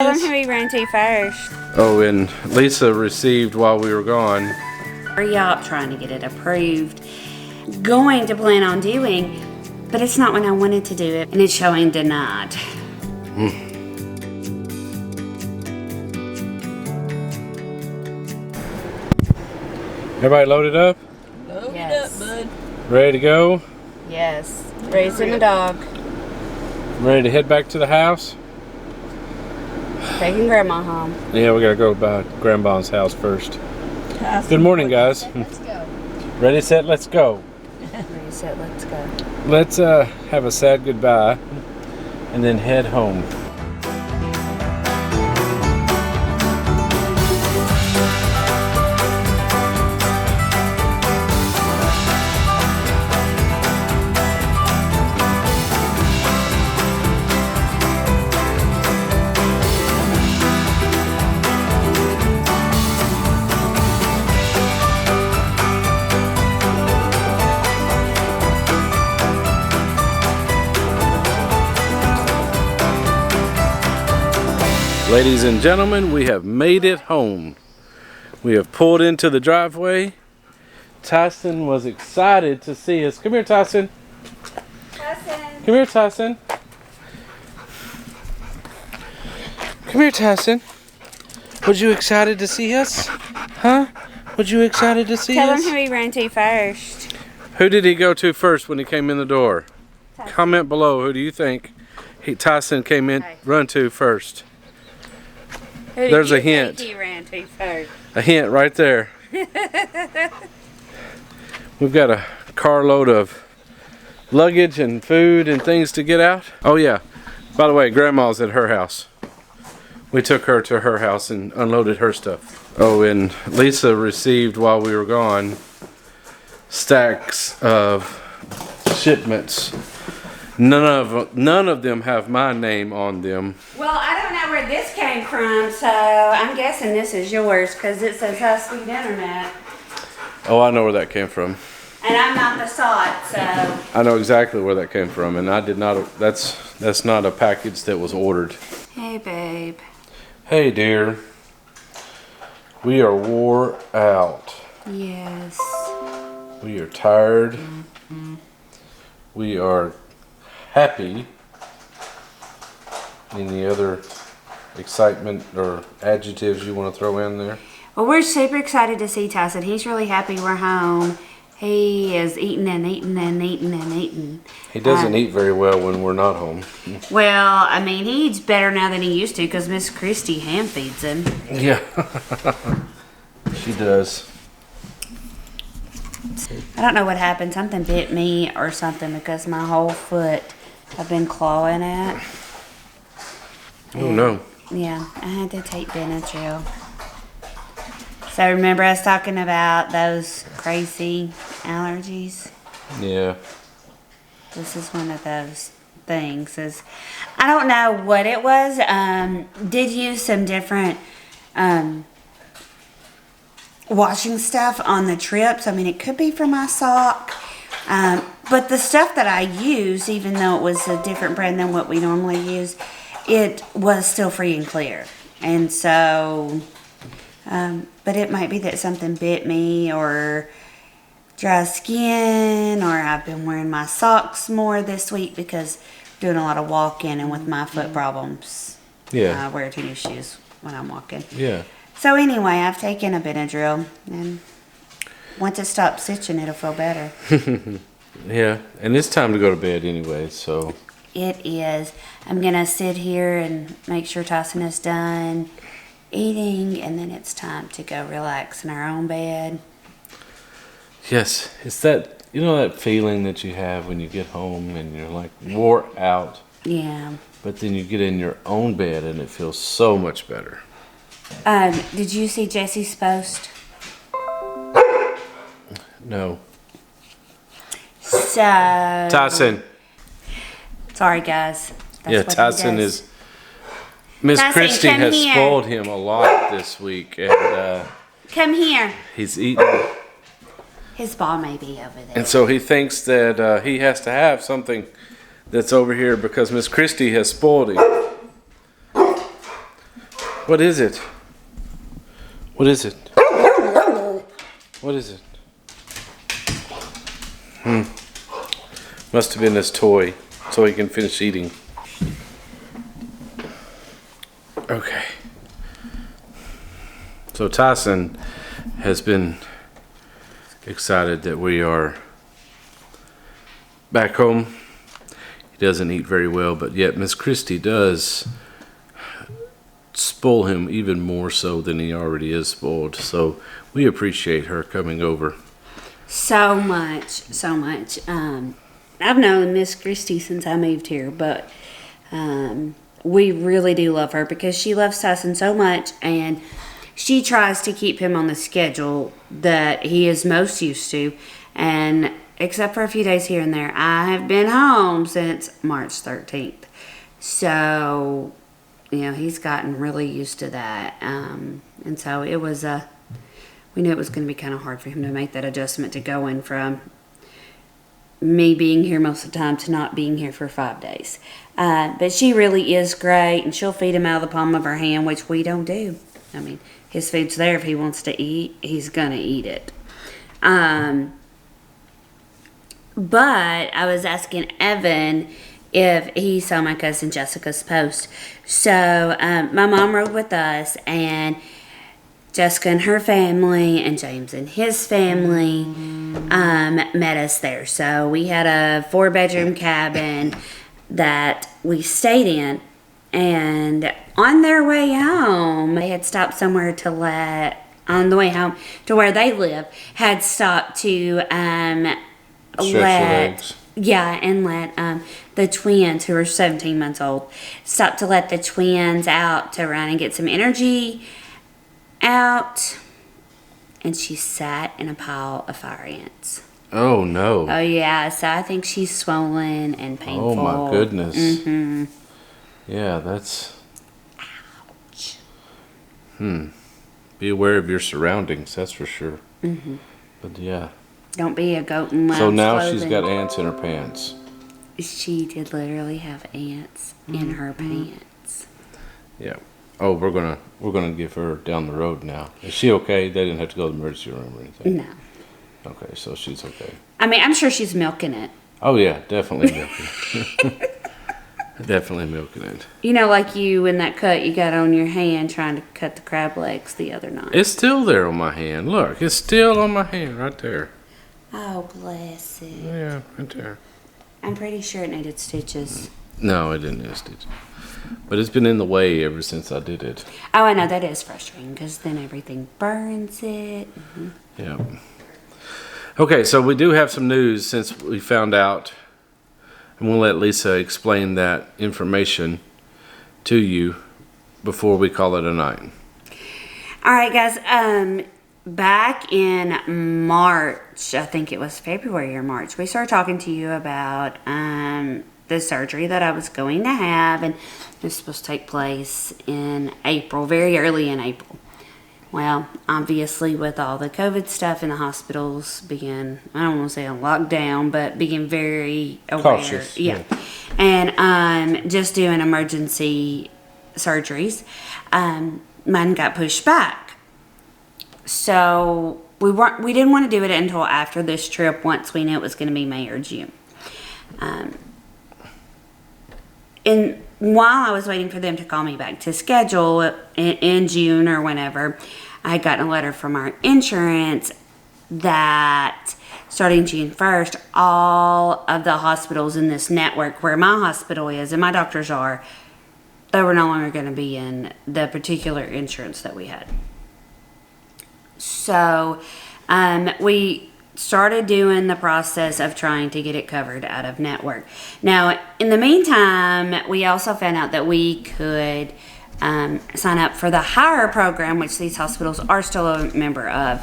Tell them who we ran to first. Oh, and Lisa received while we were gone. Hurry up trying to get it approved. Going to plan on doing, but it's not when I wanted to do it, and it's showing denied. Everybody loaded up? Load Yes. it up, bud. Ready to go? Yes. Raising a dog. Ready to head back to the house? Taking grandma home. Yeah, we gotta go by Grandma's house first. Good morning, guys. Let's go. Ready, set, let's go. Reset, let's go. Let's have a sad goodbye and then head home. Ladies and gentlemen, we have made it home. We have pulled into the driveway. Tyson was excited to see us. Come here, Tyson. Tyson. Come here, Tyson. Come here, Tyson. Was you excited to see us? Huh? Was you excited to see Tell us? them who we ran to first. Who did he go to first when he came in the door? Tyson. Comment below. Who do you think Tyson came in, run to first? Who did There's you a hint. think he ran to first? A hint right there. We've got a carload of luggage and food and things to get out. Oh yeah, by the way, Grandma's at her house. We took her to her house and unloaded her stuff. Oh, and Lisa received while we were gone stacks of shipments. None of them have my name on them. Well, I don't know where this came from, so I'm guessing this is yours because it says How Sweet Internet. Oh, I know where that came from. And I'm not the sot, so. I know exactly where that came from, and I did not. That's not a package that was ordered. Hey, babe. Hey, dear. We are wore out. Yes. We are tired. We are happy. Any other excitement or adjectives you want to throw in there? Well, we're super excited to see Tyson. He's really happy we're home. He is eating and eating and eating and eating. He doesn't eat very well when we're not home. Well, I mean, he eats better now than he used to because Miss Christie hand feeds him. Yeah. She does. I don't know what happened. Something bit me or something because my whole foot I've been clawing at. Oh no. Yeah, I had to take Benadryl. So remember I was talking about those crazy allergies? Yeah. This is one of those things. I don't know what it was. Did use some different washing stuff on the trips. I mean, it could be for my sock. But the stuff that I use, even though it was a different brand than what we normally use, it was still free and clear. And so, but it might be that something bit me or dry skin, or I've been wearing my socks more this week because I'm doing a lot of walking, and with my foot problems, Yeah. I wear tennis shoes when I'm walking. Yeah. So anyway, I've taken a Benadryl, and once it stops stitching, it'll feel better. Yeah. And it's time to go to bed anyway, so. It is. I'm going to sit here and make sure Tyson is done eating, and then it's time to go relax in our own bed. Yes, it's that, you know, that feeling that you have when you get home and you're like wore out, Yeah. but then you get in your own bed and it feels so much better. Did you see Jesse's post? No. So. Tyson. Sorry, guys. That's Yeah, what he Tyson does. is. Miss Tyson, Christie come has here. spoiled him a lot this week, and Come here. he's eating. His ball may be over there. And so he thinks that he has to have something that's over here because Miss Christie has spoiled him. What is it? What is it? What is it? Must have been his toy, so he can finish eating. Okay. So Tyson has been excited that we are back home. He doesn't eat very well, but yet Miss Christie does spoil him even more so than he already is spoiled. So we appreciate her coming over. So much, so much. I've known Miss Christie since I moved here, but we really do love her because she loves Tyson so much, and she tries to keep him on the schedule that he is most used to. And except for a few days here and there, I have been home since March 13th. So, he's gotten really used to that. And so it was we knew it was going to be kind of hard for him to make that adjustment to going from me being here most of the time to not being here for 5 days. But she really is great, and she'll feed him out of the palm of her hand, which we don't do. I mean, his food's there. If he wants to eat, he's going to eat it. But I was asking Evan if he saw my cousin Jessica's post. So my mom rode with us, and Jessica and her family and James and his family met us there. So we had a 4-bedroom cabin that we stayed in, and on their way home, they had stopped somewhere on the way home to where they live, had stopped to Stretch your legs. And let the twins, who are 17 months old, stop to let the twins out to run and get some energy out. And she sat in a pile of fire ants. Oh no. Oh yeah, so I think she's swollen and painful. Oh my goodness. Mm-hmm. Yeah, that's... Ouch. Be aware of your surroundings, that's for sure. Mm-hmm. But yeah. Don't be a goat in lamb's So now clothing. she's got ants in her pants. She did literally have ants in her pants. Yeah. Oh, we're gonna give her down the road now. Is she okay? They didn't have to go to the emergency room or anything. No. Okay, so she's okay. I mean, I'm sure she's milking it. Oh yeah, definitely milking it. Definitely milking it. Like you in that cut you got on your hand trying to cut the crab legs the other night. It's still there on my hand. Look, it's still on my hand right there. Oh, bless it. Yeah, right there. I'm pretty sure it needed stitches. No, it didn't need stitches. But it's been in the way ever since I did it. Oh, I know. That is frustrating because then everything burns it. Mm-hmm. Yeah. Okay, so we do have some news since we found out. And we'll let Lisa explain that information to you before we call it a night. All right, guys. Back in March, I think it was February or March, we started talking to you about the surgery that I was going to have, and it was supposed to take place in April, very early in April. Well, obviously, with all the COVID stuff in the hospitals began, I don't want to say on lockdown, but began very aware. Cautious. Yeah. And just doing emergency surgeries. Mine got pushed back. So we didn't want to do it until after this trip, once we knew it was going to be May or June. And while I was waiting for them to call me back to schedule in June or whenever, I had gotten a letter from our insurance that starting June 1st, all of the hospitals in this network where my hospital is and my doctors are, they were no longer going to be in the particular insurance that we had. So we started doing the process of trying to get it covered out of network. Now, in the meantime, we also found out that we could sign up for the HIRE program, which these hospitals are still a member of,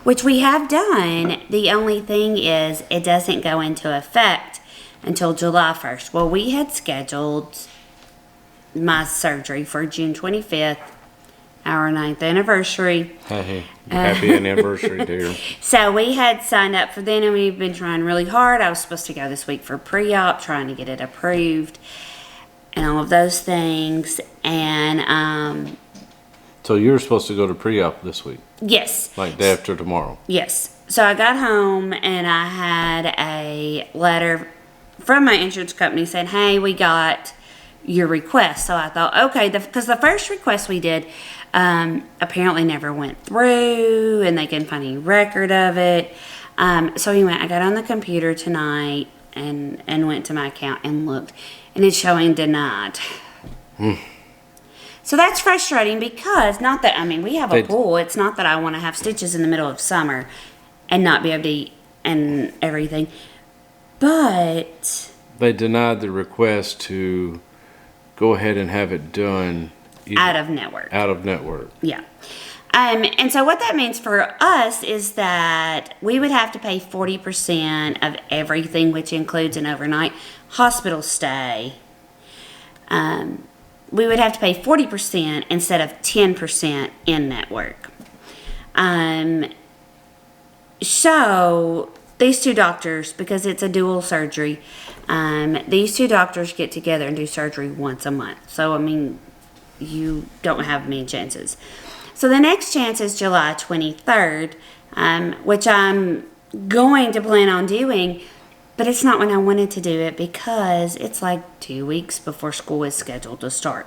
which we have done. The only thing is it doesn't go into effect until July 1st. Well, we had scheduled my surgery for June 25th, our 9th anniversary. Hey, happy anniversary, dear. So we had signed up for then, and we've been trying really hard. I was supposed to go this week for pre-op, trying to get it approved and all of those things. And So you're supposed to go to pre-op this week, Yes. like day after tomorrow. Yes. So I got home and I had a letter from my insurance company saying, hey, we got your request. So I thought, okay, because the first request we did apparently never went through and they couldn't find any record of it. So anyway, I got on the computer tonight and went to my account and looked, and it's showing denied. So that's frustrating because not that, I mean, we have a pool. It's not that I want to have stitches in the middle of summer and not be able to eat and everything. But They denied the request to go ahead and have it done out of network. Out of network. Yeah. And so what that means for us is that we would have to pay 40% of everything, which includes an overnight hospital stay. We would have to pay 40% instead of 10% in network. So these two doctors, because it's a dual surgery, these two doctors get together and do surgery once a month. So, I mean, you don't have many chances. So the next chance is July 23rd, which I'm going to plan on doing, but it's not when I wanted to do it because it's like 2 weeks before school is scheduled to start.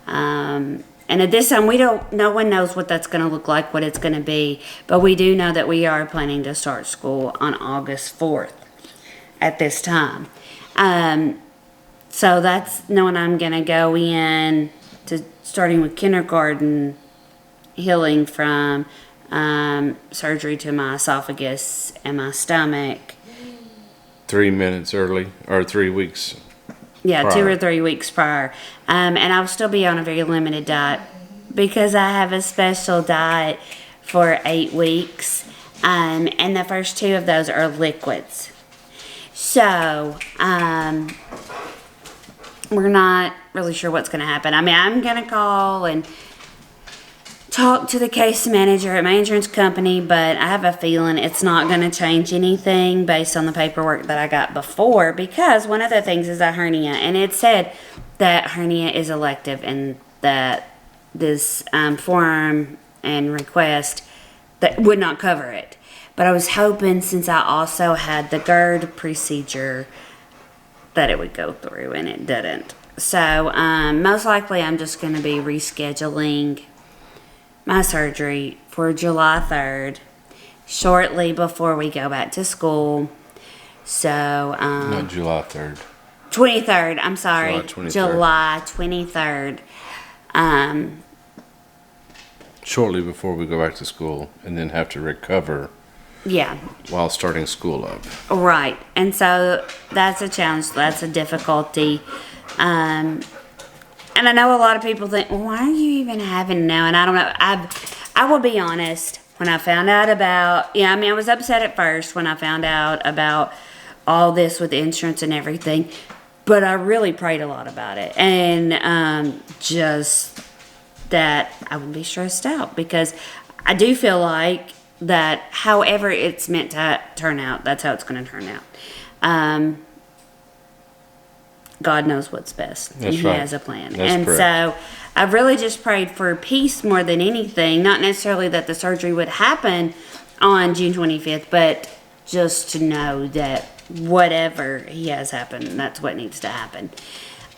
And at this time, no one knows what that's going to look like, what it's going to be, but we do know that we are planning to start school on August 4th at this time. So that's knowing I'm going to go in to starting with kindergarten, healing from surgery to my esophagus and my stomach. 3 minutes early, or 3 weeks. Yeah, prior. 2 or 3 weeks prior. And I'll still be on a very limited diet because I have a special diet for 8 weeks. And the first 2 of those are liquids. So, we're not really sure what's going to happen. I mean, I'm going to call and talk to the case manager at my insurance company, but I have a feeling it's not going to change anything based on the paperwork that I got before, because one of the things is a hernia, and it said that hernia is elective and that this form and request that would not cover it. But I was hoping, since I also had the GERD procedure, that it would go through, and it didn't. So most likely I'm just going to be rescheduling my surgery for July 3rd, shortly before we go back to school. So, Not July 3rd. 23rd, I'm sorry. July 23rd. July 23rd. Shortly before we go back to school, and then have to recover Yeah. while starting school up. Right. And so that's a challenge. That's a difficulty. And I know a lot of people think, well, why are you even having now? And I don't know. I will be honest. When I found out about, I was upset at first when I found out about all this with insurance and everything. But I really prayed a lot about it. And just that I would be stressed out. Because I do feel like that however it's meant to turn out, that's how it's going to turn out. God knows what's best. That's and right. He has a plan. That's and correct. so I've really just prayed for peace more than anything. Not necessarily that the surgery would happen on June 25th, but just to know that whatever He has happened, that's what needs to happen.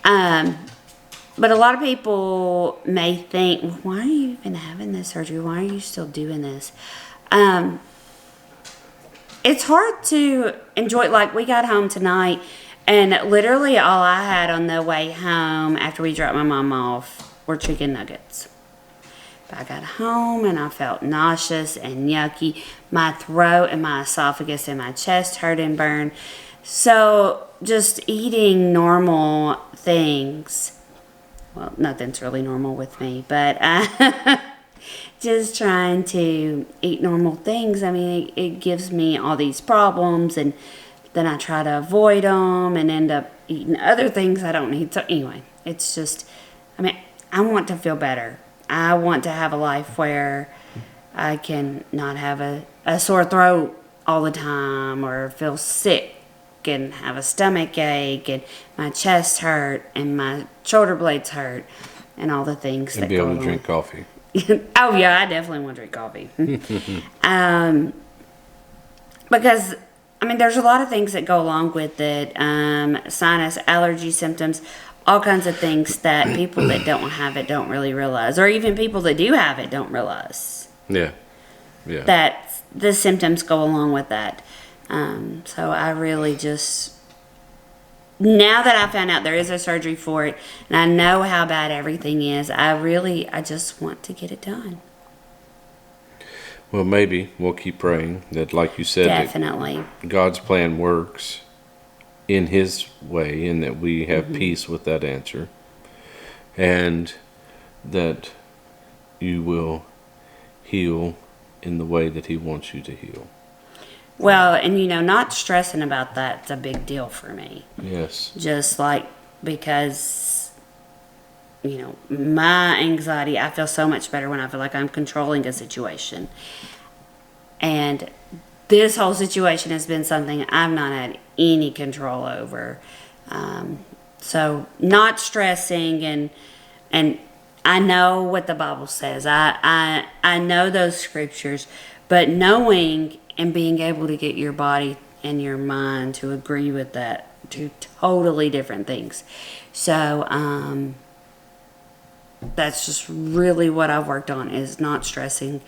But a lot of people may think, well, why are you even having this surgery? Why are you still doing this? It's hard to enjoy. Like, we got home tonight, and literally all I had on the way home after we dropped my mom off were chicken nuggets. But I got home and I felt nauseous and yucky. My throat and my esophagus and my chest hurt and burned. So just eating normal things. Well, nothing's really normal with me, but just trying to eat normal things. I mean, it gives me all these problems, and then I try to avoid them and end up eating other things I don't need. So anyway, it's just, I want to feel better. I want to have a life where I can not have a sore throat all the time, or feel sick and have a stomach ache and my chest hurt and my shoulder blades hurt and all the things And that be go able to along. drink coffee. Oh yeah, I definitely want to drink coffee. Because I mean, there's a lot of things that go along with it. Sinus, allergy symptoms, all kinds of things that people that don't have it don't really realize, or even people that do have it don't realize Yeah. that the symptoms go along with that. So I really just, now that I found out there is a surgery for it, and I know how bad everything is, I just want to get it done. Well, maybe we'll keep praying that, like you said, Definitely. that God's plan works in His way, and that we have peace with that answer, and that you will heal in the way that He wants you to heal. Well, and not stressing about that's a big deal for me. Yes. Just like, because, my anxiety, I feel so much better when I feel like I'm controlling a situation. And this whole situation has been something I've not had any control over. So not stressing, and I know what the Bible says. I know those scriptures, but knowing and being able to get your body and your mind to agree with that, two totally different things. So that's just really what I've worked on, is not stressing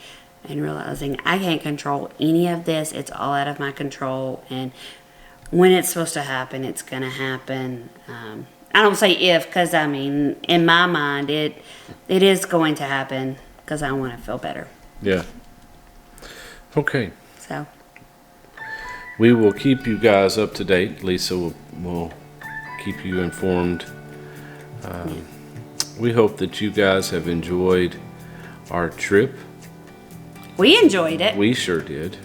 and realizing I can't control any of this. It's all out of my control, and when it's supposed to happen, it's going to happen. I don't say if, because I mean, in my mind, it is going to happen, because I want to feel better. Yeah. Okay. So We will keep you guys up to date. Lisa will keep you informed. We hope that you guys have enjoyed our trip. we enjoyed it. We sure did.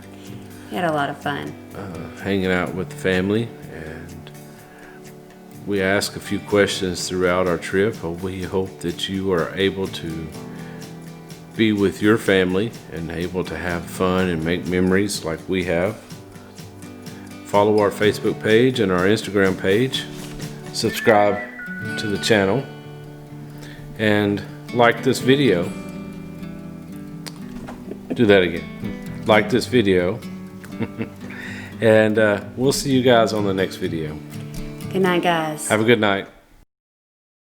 We had a lot of fun. Hanging out with the family, and we asked a few questions throughout our trip. We hope that you are able to be with your family and able to have fun and make memories like we have. Follow our Facebook page and our Instagram page. Subscribe to the channel and like this video. Do that again. Like this video. And we'll see you guys on the next video. Good night, guys. Have a good night.